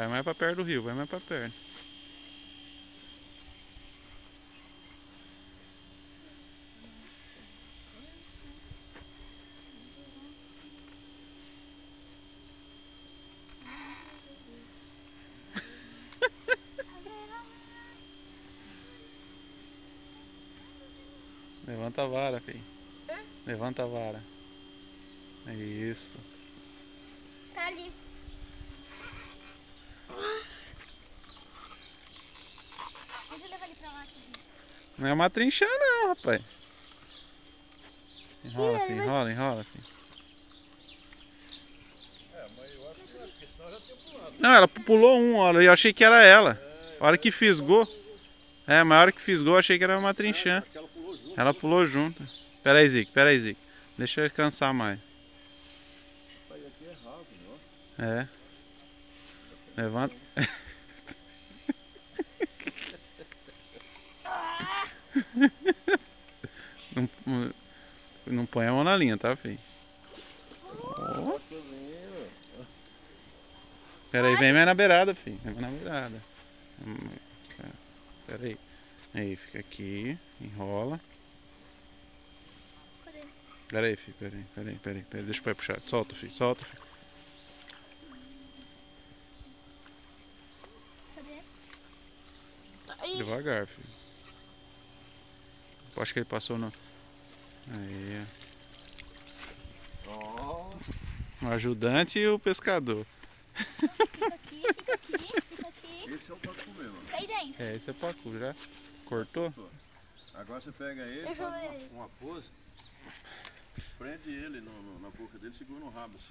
Vai mais pra perto do rio, vai mais pra perto. Levanta a vara, filho. Levanta a vara. Isso. Tá ali. Deixa eu levar ele pra lá. Não é uma trinchã não, rapaz. Enrola, filho, enrola, enrola, filho. Mas eu acho que não, porque senão já tinha pulado. Não, ela pulou um, olha, eu achei que era ela. A hora que fisgou. É, mas a hora que fisgou eu achei que era uma trinchã. Ela pulou junto. Ela pulou junto. Pera aí, Zico, pera aí, Zico. Deixa eu cansar mais. Isso aí aqui é raso, ó. É. Levanta. Não põe a mão na linha, tá, filho? Oh. Pera aí, vem mais na beirada, filho. Vem mais na beirada. Pera aí. Aí, fica aqui. Enrola. Pera aí, filho. Pera aí. Deixa o pai puxar. Solta, filho. Solta, filho. Devagar, filho. Eu acho que ele passou no... Aí. Ó. O ajudante e o pescador. Fica aqui, fica aqui, fica aqui. Esse é o pacu mesmo. Aí dentro. É, esse é pacu, já cortou? Agora você pega ele, Eu faz joguei. uma pose, prende ele na boca dele, segura no rabo assim.